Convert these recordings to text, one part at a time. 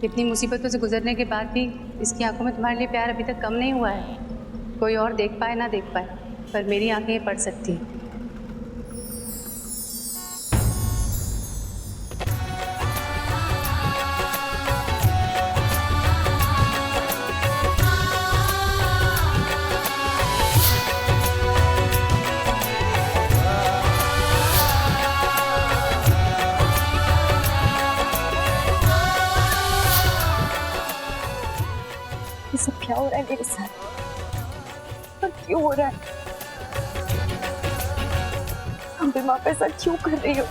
इतनी मुसीबतों से गुजरने के बाद भी इसकी आंखों में तुम्हारे लिए प्यार अभी तक कम नहीं हुआ है। कोई और देख पाए ना देख पाए, पर मेरी आंखें ये पढ़ सकती हैं। ये सब क्या हो रहा है मेरे साथ? और क्यों हो रहा है? हम भी माँ पे ऐसा क्यों कर रही हो?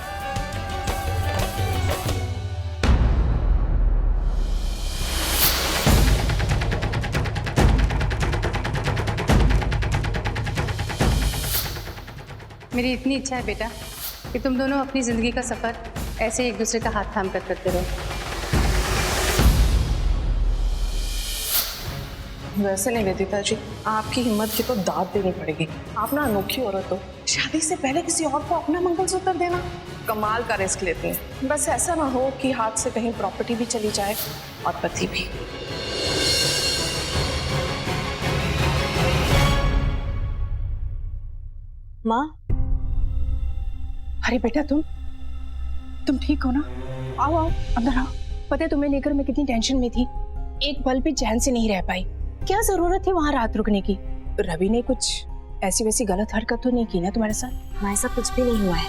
मेरी इतनी इच्छा है बेटा कि तुम दोनों अपनी जिंदगी का सफर ऐसे एक दूसरे का हाथ थाम कर करते रहो। वैसे नहीं निवेदिता जी, आपकी हिम्मत की तो दाद देनी पड़ेगी। आप ना अनोखी औरत हो, शादी से पहले किसी और को अपना मंगलसूत्र देना कमाल का रिस्क लेते हैं। बस ऐसा ना हो कि हाथ से कहीं प्रॉपर्टी भी चली जाए और पति भी। माँ, अरे बेटा, तुम ठीक हो ना? आओ आओ अंदर आओ। पता है तुम्हें लेकर मैं कितनी टेंशन में थी, एक पल भी चैन से नहीं रह पाई। क्या जरूरत थी वहां रात रुकने की? रवि ने कुछ ऐसी वैसी गलत हरकत तो नहीं की ना तुम्हारे साथ? माँ, ऐसा कुछ भी नहीं हुआ है।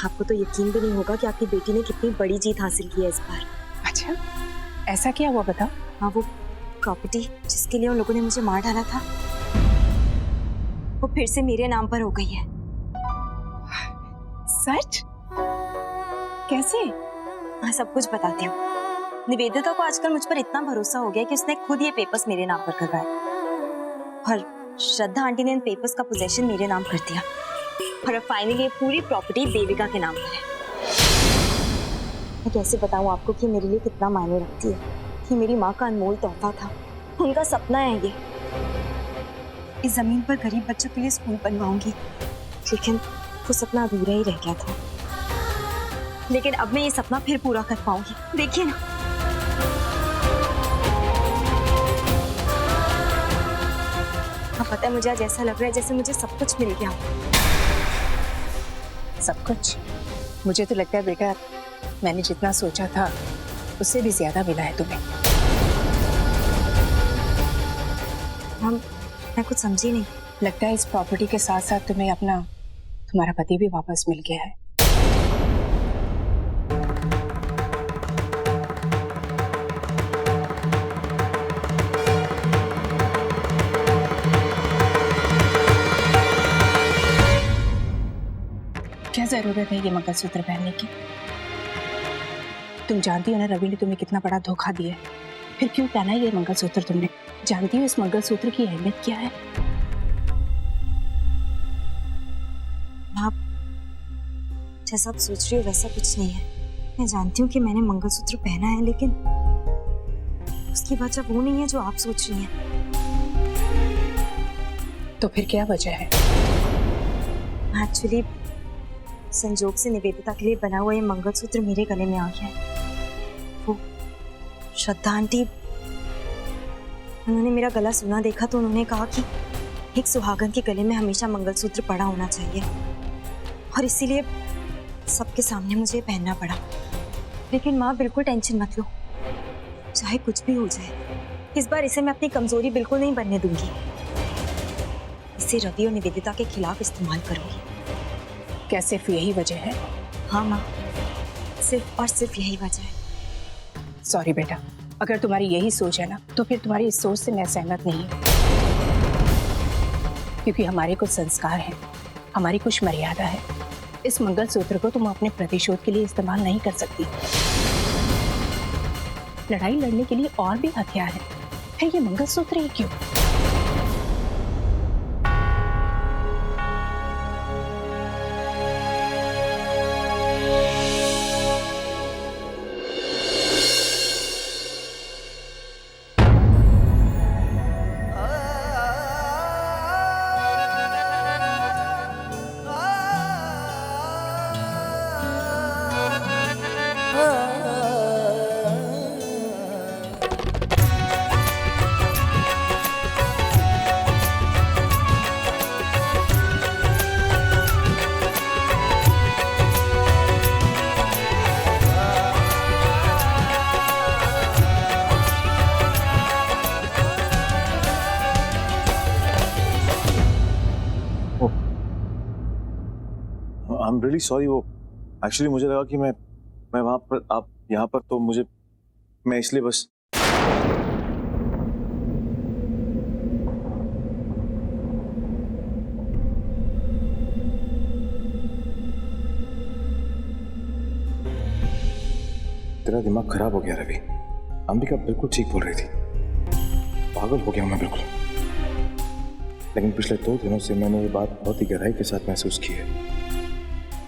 आपको तो यकीन भी नहीं होगा कि आपकी बेटी ने कितनी बड़ी जीत हासिल की है इस बार। अच्छा, ऐसा क्या हुआ बताओ? हाँ, वो प्रॉपर्टी जिसके लिए उन लोगों ने मुझे मार डाला था, वो फिर से मेरे नाम पर हो गई है। सच? कैसे? हाँ, सब कुछ बताती हूँ। निवेदिता को आजकल मुझ पर इतना भरोसा हो गया कि उसने खुद ये पेपर्स मेरे नाम पर करवाए, और श्रद्धा आंटी ने इन पेपर्स का पोजेशन मेरे नाम कर दिया, और अब फाइनली ये पूरी प्रॉपर्टी देविका के नाम पर है। मैं कैसे बताऊँ आपको कि मेरे लिए कितना मायने रखती है। कि मेरी माँ का अनमोल तोहफा था, उनका सपना है ये। इस जमीन पर गरीब बच्चों के लिए स्कूल बनवाऊंगी, लेकिन वो सपना अधूरा ही रह गया था। लेकिन अब मैं ये सपना फिर पूरा कर पाऊंगी। देखिए ना, अब पता है मुझे आज ऐसा लग रहा है जैसे मुझे सब कुछ मिल गया। सब कुछ? मुझे तो लगता है बेटा, मैंने जितना सोचा था उससे भी ज्यादा मिला है तुम्हें। मैं कुछ समझी नहीं। लगता है इस प्रॉपर्टी के साथ साथ तुम्हें तुम्हारा पति भी वापस मिल गया है। क्या जरूरत है ये मंगलसूत्र पहनने की? तुम जानती हो ना रवि ने तुम्हें कितना बड़ा धोखा दिया है, फिर क्यों पहना ये मंगलसूत्र तुमने? जानती हो इस मंगलसूत्र की अहमियत क्या है? आप जैसा आप सोच रही हो वैसा कुछ नहीं है। मैं जानती हूँ कि मैंने मंगलसूत्र पहना है, लेकिन उसकी वजह वो नहीं है जो आप सोच रही हैं। तो फिर क्या वजह है? एक्चुअली संजोग से निवेदिता के लिए बना हुआ ये मंगलसूत्र मेरे गले में आ गया है। वो श्रद्धा आंटी, उन्होंने मेरा गला सुना देखा तो उन्होंने कहा कि एक सुहागन के गले में हमेशा मंगलसूत्र पड़ा होना चाहिए, और इसीलिए सबके सामने मुझे पहनना पड़ा। लेकिन माँ, बिल्कुल टेंशन मत लो, चाहे कुछ भी हो जाए, इस बार इसे मैं अपनी कमजोरी बिल्कुल नहीं बनने दूंगी। इसे रवि और निवेदिता के खिलाफ इस्तेमाल करूंगी। क्या सिर्फ यही वजह है? हाँ माँ, सिर्फ और सिर्फ यही वजह है। सॉरी बेटा, अगर तुम्हारी यही सोच है ना, तो फिर तुम्हारी इस सोच से मैं सहमत नहीं हूँ। क्योंकि हमारे कुछ संस्कार हैं, हमारी कुछ मर्यादा है। इस मंगलसूत्र को तुम अपने प्रतिशोध के लिए इस्तेमाल नहीं कर सकती। लड़ाई लड़ने के लिए और भी हथियार है, फिर ये मंगलसूत्र ही क्यों? I am really sorry. वो एक्चुअली मुझे लगा कि मैं वहां पर, आप यहाँ पर, तो मैं इसलिए बस। तेरा दिमाग खराब हो गया रवि। अंबिका बिल्कुल ठीक बोल रही थी, पागल हो गया मैं बिल्कुल। लेकिन पिछले 2 दिनों से मैंने ये बात बहुत ही गहराई के साथ महसूस की है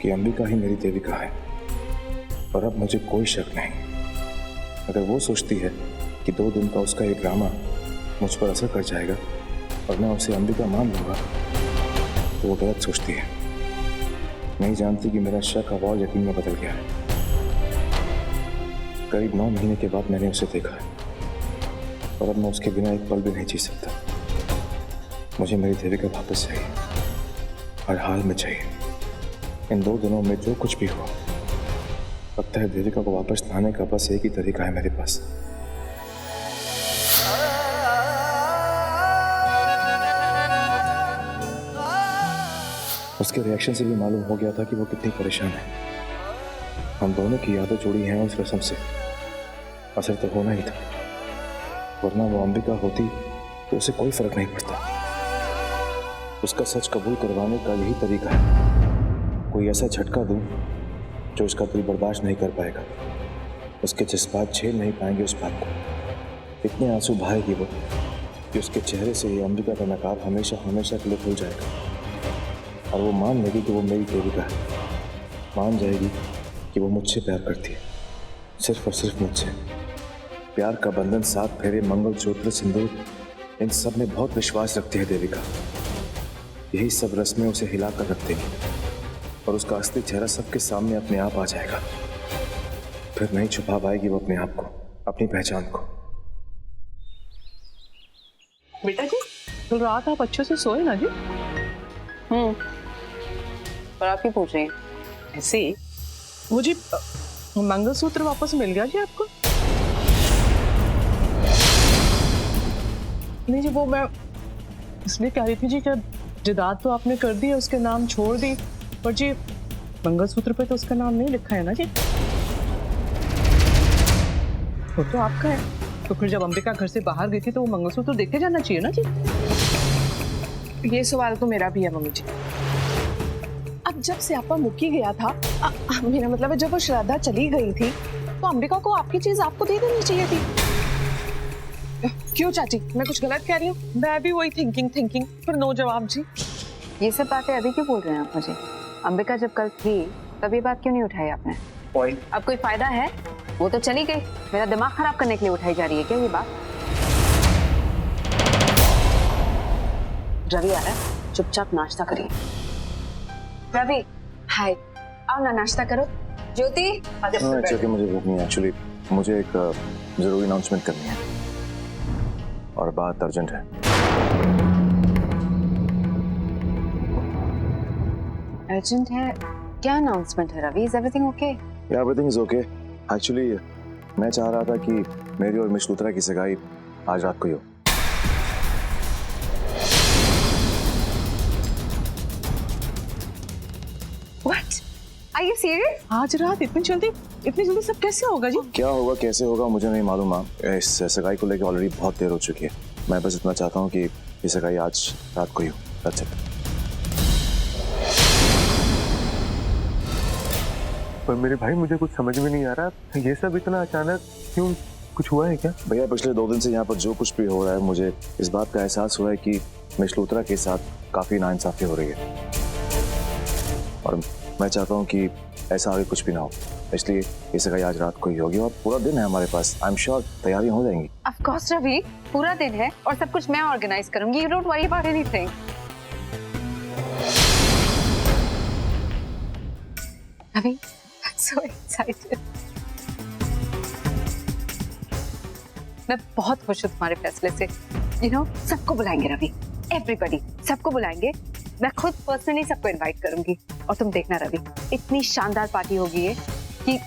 कि अंबिका ही मेरी देविका है। और अब मुझे कोई शक नहीं, अगर वो सोचती है कि 2 दिन का उसका ये ड्रामा मुझ पर असर कर जाएगा और मैं उसे अंबिका मान लूंगा, तो वो गलत सोचती है। नहीं जानती कि मेरा शक अब और यकीन में बदल गया है। करीब 9 महीने के बाद मैंने उसे देखा है और अब मैं उसके बिना एक पल भी नहीं जी सकता। मुझे मेरी देविका वापस चाहिए, हर हाल में चाहिए। इन 2 दिनों में जो कुछ भी हुआ, लगता है देविका को वापस लाने का बस एक ही तरीका है मेरे पास। उसके रिएक्शन से भी मालूम हो गया था कि वो कितनी परेशान है। हम दोनों की यादें जुड़ी हैं उस रस्म से, असर तो होना ही था, वरना वो अंबिका होती तो उसे कोई फर्क नहीं पड़ता। उसका सच कबूल करवाने का यही तरीका है, कोई ऐसा झटका दूं जो उसका दिल बर्दाश्त नहीं कर पाएगा, उसके जज्बात झेल नहीं पाएंगे उस बात को। इतने आंसू बहाएगी वो कि उसके चेहरे से ये अंबिका का नकाब हमेशा हमेशा के लिए भूल जाएगा और वो मान लेगी कि वो मेरी देविका है। मान जाएगी कि वो मुझसे प्यार करती है, सिर्फ और सिर्फ मुझसे। प्यार का बंधन, 7 फेरे, मंगलसूत्र, सिंदूर, इन सब में बहुत विश्वास रखती है देविका। यही सब रस्में उसे हिला कर रख देंगी और उसका असली चेहरा सबके सामने अपने आप आ जाएगा। फिर नहीं छुपा पाएगी वो अपने आप को, अपनी पहचान को। बेटा जी, कल रात आप अच्छे से सोए ना जी? पर आप ही पूछ रही हैं? ऐसे ही। वो जी, मंगलसूत्र वापस मिल गया जी आपको? नहीं जी, वो मैं इसलिए कह रही थी जी कि जायदाद तो आपने कर दी है, उसके नाम छोड़ दी, पर जी मंगलसूत्र पे तो उसका नाम नहीं लिखा है ना जी। वो तो आपका है, तो फिर जब अंबिका घर से बाहर गई थी तो वो मंगलसूत्र देखे जाना चाहिए ना जी। ये सवाल तो मेरा भी है मम्मी जी। अब जब स्यापा मुक्की गया था, मेरा मतलब है जब वो श्रद्धा चली गई थी, तो अंबिका को आपकी चीज आपको दे देनी चाहिए थी। क्यों चाची, मैं कुछ गलत कह रही हूँ? मैं भी वही थिंकिंग, पर नो जवाब जी। ये सब बातें अभी क्यों बोल रहे हैं आप मुझे? अंबिका जब कल थी तब ये बात क्यों नहीं उठाई आपने? अब कोई फायदा है? वो तो चली गई, मेरा दिमाग खराब करने के लिए उठाई जा रही है क्या ये बात? रवि आ रहा है, चुपचाप नाश्ता करिए। रवि, हाय, आओ ना नाश्ता करो। ज्योति, एक्चुअली मुझे भूख नहीं है। एक्चुअली मुझे एक जरूरी अनाउंसमेंट करनी है और बात अर्जेंट है। अर्जेंट है? क्या अनाउंसमेंट है रवि? Is everything okay? या एवरीथिंग इज ओके। एक्चुअली मैं चाह रहा था कि मेरी और मिस लूथरा की सगाई आज रात को ही हो। What? Are you serious? आज रात इतनी जल्दी सब कैसे होगा जी? क्या होगा, कैसे होगा, मुझे नहीं मालूम माँ। इस सगाई को लेकर ऑलरेडी बहुत देर हो चुकी है। मैं बस इतना चाहता हूँ कि ये सगाई आज रात को ही हो। That's it. पर मेरे भाई, मुझे कुछ समझ में नहीं आ रहा, ये सब इतना अचानक क्यों? कुछ हुआ है क्या? भैया, पिछले 2 दिन से यहाँ पर जो कुछ भी हो रहा है, मुझे इस बात का एहसास हुआ है कि मिस लूथरा के साथ काफी नाइंसाफी हो रही है और मैं चाहता हूँ कि ऐसा आगे कुछ भी ना हो। इसलिए ये सगाई आज रात को ही होगी और पूरा दिन है हमारे पास। आई एम श्योर तैयारियां हो जाएंगी। Of course रवि, पूरा दिन है और सब कुछ मैं ऑर्गेनाइज करूंगी। You don't worry about anything. Ravi, I'm so excited. मैं बहुत खुश हूँ तुम्हारे फैसले से। You know, सबको बुलाएंगे रवि, everybody, सबको बुलाएंगे। मैं खुद पर्सनली सबको इनवाइट करूंगी और तुम देखना रवि, इतनी शानदार पार्टी होगी ये कि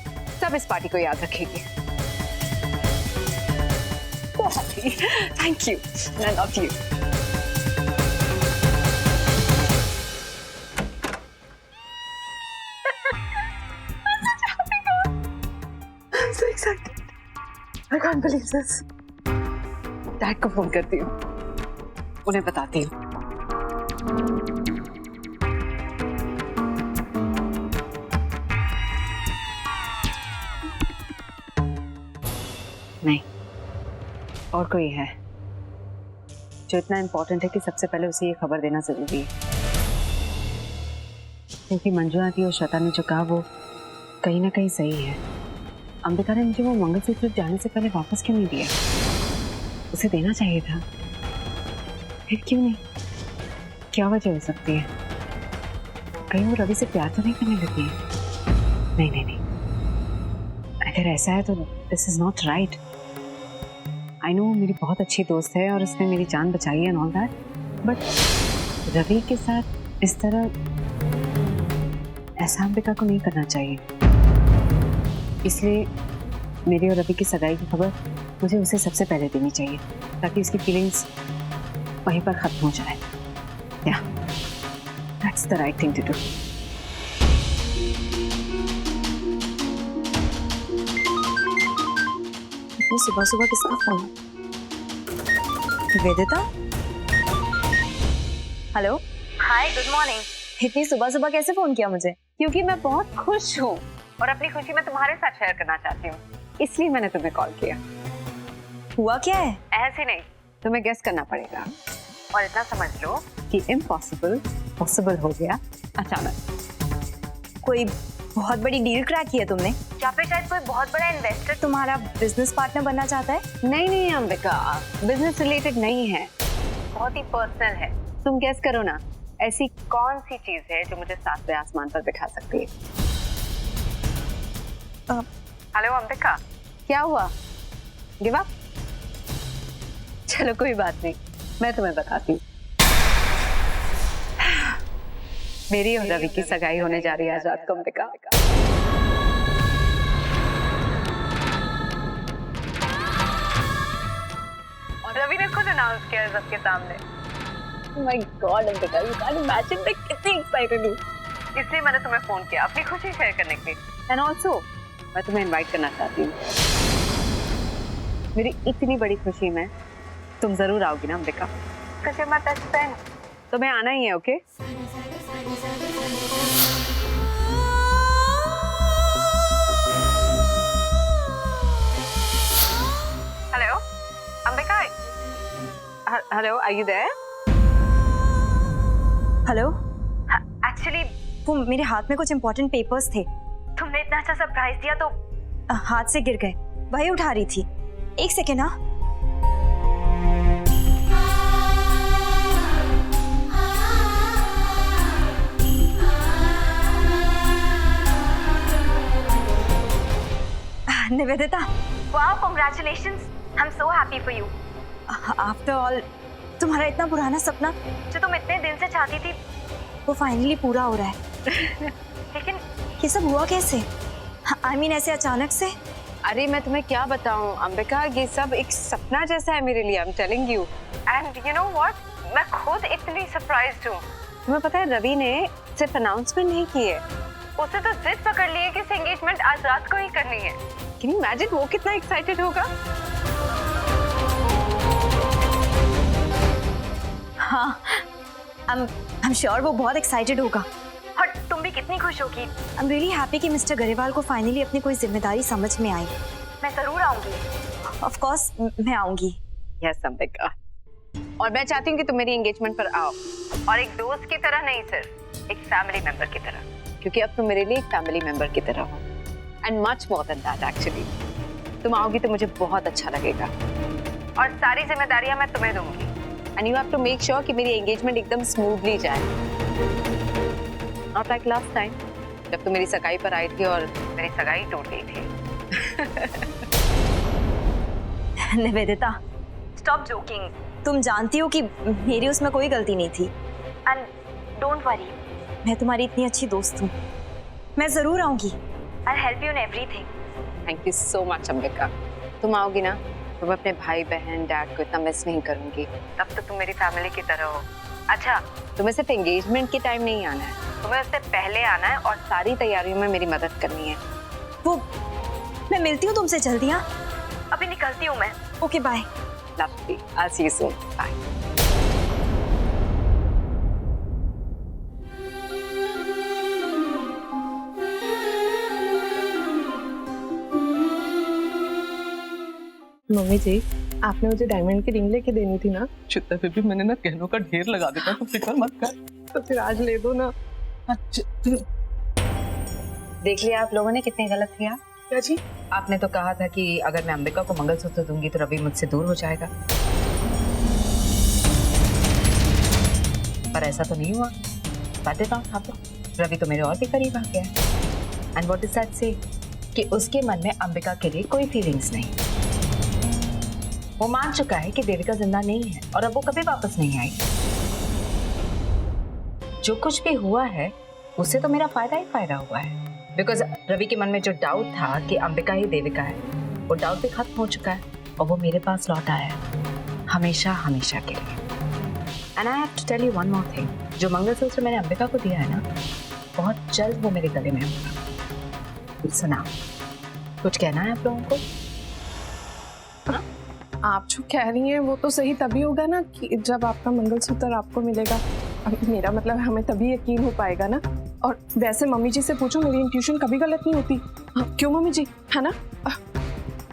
सब इस पार्टी को याद रखेंगे। बहुत ही thank you, I love you. can't believe this. Dad को फोन करती हूँ, उन्हें बताती हूँ। नहीं, और कोई है जो इतना इम्पोर्टेंट है कि सबसे पहले उसे ये खबर देना जरूरी है, क्योंकि मंजू आंटी और श्वेता ने जो कहा वो कहीं ना कहीं सही है। अंबिका ने मुझे वो मंगलसूत्र जाने से पहले वापस क्यों नहीं दिया? उसे देना चाहिए था, फिर क्यों नहीं? क्या वजह हो सकती है? कहीं वो रवि से प्यार तो नहीं करने लगी है? नहीं नहीं नहीं, अगर ऐसा है तो this is not right. I know मेरी बहुत अच्छी दोस्त है और उसने मेरी जान बचाई है and all that, but Ravi के साथ इस तरह ऐसा अंबिका को नहीं करना चाहिए। इसलिए मेरी और रवि की सगाई की खबर मुझे उसे सबसे पहले देनी चाहिए, ताकि उसकी फीलिंग्स वहीं पर खत्म हो जाए। या that's the right thing to do. सुबह सुबह किसका phone? Vedita? Hello, hi, good morning. इतनी सुबह सुबह कैसे फोन किया मुझे? क्योंकि मैं बहुत खुश हूँ और अपनी खुशी मैं तुम्हारे साथ शेयर करना चाहती हूँ, इसलिए मैंने तुम्हें कॉल किया। हुआ क्या है? ऐसे नहीं, तुम्हें गेस करना पड़ेगा और इतना समझ लो कि इम्पॉसिबल पॉसिबल हो गया अचानक। कोई बहुत बड़ी डील क्रैक की है तुमने? या फिर शायद कोई बहुत बड़ा इन्वेस्टर तुम्हारा बिजनेस पार्टनर बनना चाहता है? नहीं नहीं अंबिका, बिजनेस रिलेटेड नहीं है, बहुत ही पर्सनल है। तुम गेस करो ना, ऐसी कौन सी चीज है जो मुझे सातवें आसमान पर बिठा सकती है? हेलो अंबिका, क्या हुआ? Give up? चलो कोई बात नहीं, मैं तुम्हें बताती हूँ। मेरी और रवि की सगाई होने जा रही है आज रात को अंबिका। और रवि ने खुद अनाउंस किया सबके सामने। My God Ambika, you can't imagine मैं कितनी एक्साइटेड हूँ। इसलिए मैंने तुम्हें फोन किया अपनी खुशी शेयर करने के लिए, एंड ऑल्सो मैं तुम्हें इनवाइट करना चाहती हूँ। मेरी इतनी बड़ी खुशी में तुम जरूर आओगी ना अंबिका? कैसे मैं बेस्ट फ्रेंड, तुम्हें आना ही है, okay? Hello Ambika, hello, are you there? Hello, actually वो मेरे हाथ में कुछ इंपॉर्टेंट पेपर्स थे, तुमने इतना अच्छा सरप्राइज दिया तो हाथ से गिर गए, वही उठा रही थी। एक second. Nivedita, wow, congratulations, I am so happy for you. After all तुम्हारा इतना पुराना सपना जो तुम इतने दिन से चाहती थी वो फाइनली पूरा हो रहा है। लेकिन ये सब हुआ कैसे? आई मीन ऐसे अचानक से? अरे मैं तुम्हें क्या बताऊं अंबिका, ये सब एक सपना जैसा है मेरे लिए, I am telling you. And you know what, मैं खुद इतनी सरप्राइज्ड हूँ। तुम्हें पता है रवि ने सिर्फ अनाउंसमेंट नहीं की है, उसे तो जिद पकड़ ली है कि इस एंगेजमेंट आज रात को ही करनी है। कैन यू इमेजिन वो कितना एक्साइटेड होगा? हाँ, आई एम श्योर वो बहुत एक्साइटेड होगा। और तुम भी कितनी खुश होगी। आई एम रियली हैप्पी कि मिस्टर गरेवाल को फाइनली अपनी कोई जिम्मेदारी समझ में आई। मैं जरूर आऊंगी। ऑफ कोर्स मैं आऊंगी। यस अंबिका, और मैं चाहती हूँ कि तुम मेरी एंगेजमेंट पर आओ, और एक दोस्त की तरह नहीं, सिर्फ एक फैमिली मेंबर की तरह, क्योंकि अब तुम मेरे लिए एक फैमिली मेंबर की तरह हो, and much more than that actually. तुम आओगी तो मुझे बहुत अच्छा लगेगा, और सारी जिम्मेदारियां मैं तुम्हें दूंगी, and you have to make sure कि मेरी एंगेजमेंट एकदम स्मूथली जाए, नॉट लाइक लास्ट टाइम जब तुम मेरी सगाई पर आई थी और मेरी सगाई टूट गई थी। Nivedita, stop joking. तुम जानती हो कि मेरी उसमें कोई गलती नहीं थी। एंड डोंट वरी, मैं तुम्हारी इतनी अच्छी दोस्त हूँ, मैं जरूर आऊंगी। I help you in everything. Thank you so much Ambika. तुम आओगी ना तो मैं अपने भाई बहन डैड को इतना मिस नहीं करूंगी। तब तो तुम मेरी फैमिली की तरह हो। अच्छा, तुम्हें सिर्फ एंगेजमेंट के टाइम नहीं आना है, तुम्हें उससे पहले आना है और सारी तैयारियों में मेरी मदद करनी है। वो मैं मिलती हूँ तुमसे जल्दी। हाँ, अभी निकलती हूँ मैं। Okay bye. Lovely, I see you soon, bye. Mummy ji, आपने मुझे डायमंड की रिंग लेके देनी थी ना, छुट्टा पे भी मैंने ना गहनों का ढेर लगा देता, तो फिक्र मत कर। तो फिर आज ले दो ना। देख लिया आप लोगों ने कितने गलत किया। क्या जी? आपने तो कहा था कि अगर मैं अंबिका को मंगलसूत्र दूंगी तो रवि मुझसे दूर हो जाएगा, पर ऐसा तो नहीं हुआ। बातें तो आप रवि तो मेरे और भी करीब आ गया है। एंड व्हाट इज दैट से कि उसके मन में अंबिका के लिए कोई फीलिंग्स नहीं। वो मान चुका है कि देविका जिंदा नहीं है और अब वो कभी वापस नहीं आएगी। जो कुछ भी हुआ है उससे तो मेरा फायदा ही फायदा हुआ है, बिकॉज रवि के मन में जो डाउट था कि अंबिका ही देविका है, वो डाउट भी खत्म हो चुका है और वो मेरे पास लौट आया है हमेशा हमेशा के लिए। And I have to tell you one more thing, जो मंगलसूत्र मैंने अंबिका को दिया है ना, बहुत जल्द वो मेरे गले में होगा। सुना, कुछ कहना है आप लोगों को? आप जो कह रही हैं वो तो सही तभी होगा ना कि जब आपका मंगलसूत्र आपको मिलेगा। मेरा मतलब हमें तभी यकीन हो पाएगा ना। और वैसे मम्मी जी से पूछो, मेरी इंट्यूशन कभी गलत नहीं होती। हाँ, क्यों मम्मी जी, है ना?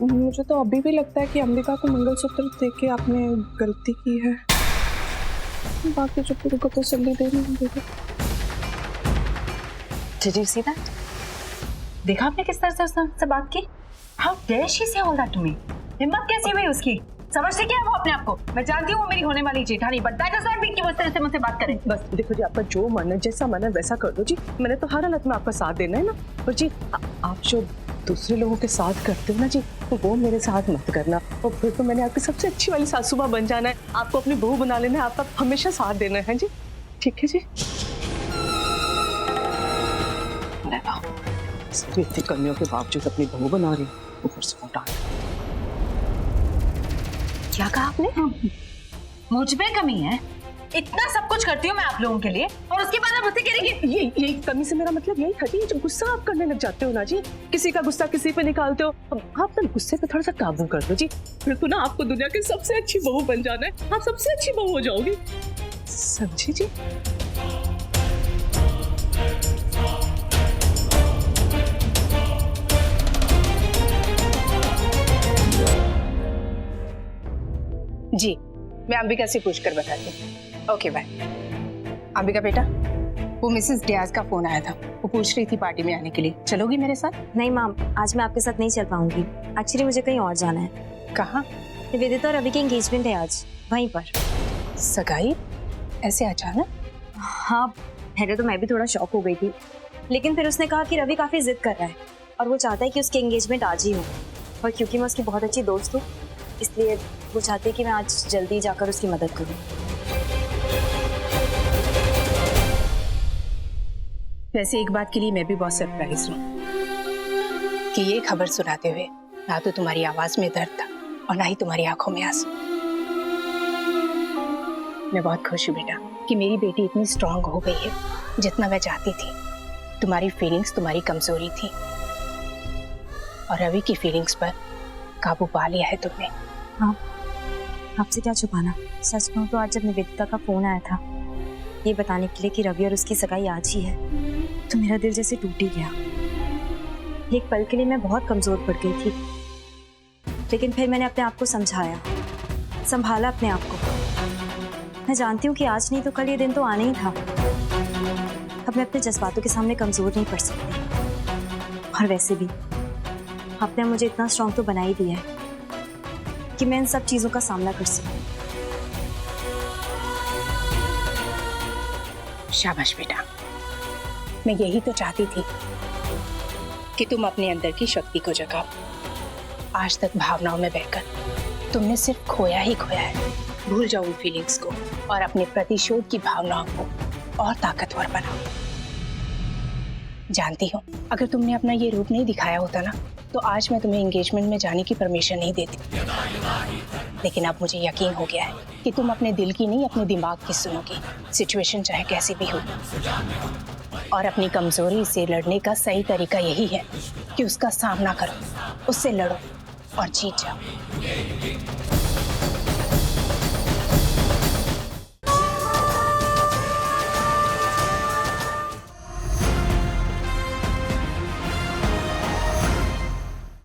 मुझे तो अभी भी लगता है कि अंबिका को मंगलसूत्र देके के आपने गलती की है। बाकी जो पूरी को तसल्ली देनी होगी। Did you see that? देखा आपने किस तरह से उससे बात की? How dare she say all that to me? हिम्मत कैसी हुई उसकी? समझते क्या है वो अपने आप को? मैं जानती हूँ वो मेरी होने वाली जेठानी, but that does not mean कि वो इस तरह से मुझसे बात करे। बस देखो जी, आपका जो मन है, जैसा मन है वैसा कर दो जी। मैंने तो हर हालत में आपका साथ देना है ना। और जी आप जो दूसरे लोगों के साथ करते हो ना जी, तो वो मेरे साथ मत करना। और फिर तो मैंने आपकी सबसे अच्छी वाली सासू माँ बन जाना है, आपको अपनी बहू बना लेना है, आपका हमेशा साथ देना है जी। ठीक है जी? इतनी कमियों के बावजूद अपनी बहू बना रही, ऊपर से उठा। क्या कहा आपने? मुझ में कमी है? इतना सब कुछ करती हूँ मैं आप लोगों के लिए और उसके बाद आप मुझसे कह रही हैं यही कमी से मेरा मतलब यही था कि जब गुस्सा आप करने लग जाते हो ना जी, किसी का गुस्सा किसी पे निकालते हो, आप ना गुस्से पे थोड़ा सा काबू कर दो जी। फिर तो ना आपको दुनिया की सबसे अच्छी बहू बन जाना है, आप सबसे अच्छी बहू हो जाओगी, समझी जी? जी, मैं अंबिका से पूछकर बताती हूँ। Okay bye. अंबिका बेटा, वो मिसेस डियाज का फोन आया था, वो पूछ रही थी पार्टी में आने के लिए, चलोगी मेरे साथ? नहीं मैम, आज मैं आपके साथ नहीं चल पाऊंगी। एक्चुअली मुझे कहीं और जाना है। कहाँ? निवेदिता और रवि की एंगेजमेंट है आज, वहीं पर। सगाई? ऐसे अचानक? हाँ, पहले तो मैं भी थोड़ा शॉक हो गई थी, लेकिन फिर उसने कहा कि रवि काफी जिद कर रहा है और वो चाहता है कि उसकी एंगेजमेंट आज ही हो। और क्योंकि मैं उसकी बहुत अच्छी दोस्त हूँ, इसलिए वो चाहते हैं कि मैं आज जल्दी जाकर उसकी मदद करूं। वैसे एक बात के लिए मैं भी बहुत सरप्राइज हूँ कि ये खबर सुनाते हुए ना तो तुम्हारी आवाज में दर्द था और ना ही तुम्हारी आंखों में आंसू। मैं बहुत खुश हूँ बेटा कि मेरी बेटी इतनी स्ट्रांग हो गई है जितना मैं चाहती थी। तुम्हारी फीलिंग्स तुम्हारी कमजोरी थी और रवि की फीलिंग्स पर काबू पा लिया है तुमने। हाँ, आपसे क्या छुपाना। सच कहूं तो आज जब निवेदिता का फोन आया था ये बताने के लिए कि रवि और उसकी सगाई आज ही है, तो मेरा दिल जैसे टूट ही गया। एक पल के लिए मैं बहुत कमजोर पड़ गई थी, लेकिन फिर मैंने अपने आप को समझाया, संभाला अपने आप को। मैं जानती हूँ कि आज नहीं तो कल ये दिन तो आना ही था। अब मैं अपने जज्बातों के सामने कमजोर नहीं पड़ सकती। और वैसे भी आपने मुझे इतना स्ट्रॉन्ग तो बना ही दिया है कि मैं इन सब चीजों का सामना कर सकूं। शाबाश बेटा, मैं यही तो चाहती थी कि तुम अपने अंदर की शक्ति को जगाओ। आज तक भावनाओं में बहकर तुमने सिर्फ खोया ही खोया है। भूल जाओ उन फीलिंग्स को और अपने प्रतिशोध की भावनाओं को और ताकतवर बनाओ। जानती हो, अगर तुमने अपना ये रूप नहीं दिखाया होता ना, तो आज मैं तुम्हें एंगेजमेंट में जाने की परमिशन नहीं देती। लेकिन अब मुझे यकीन हो गया है कि तुम अपने दिल की नहीं, अपने दिमाग की सुनोगी, सिचुएशन चाहे कैसी भी हो। और अपनी कमजोरी से लड़ने का सही तरीका यही है कि उसका सामना करो, उससे लड़ो और जीत जाओ।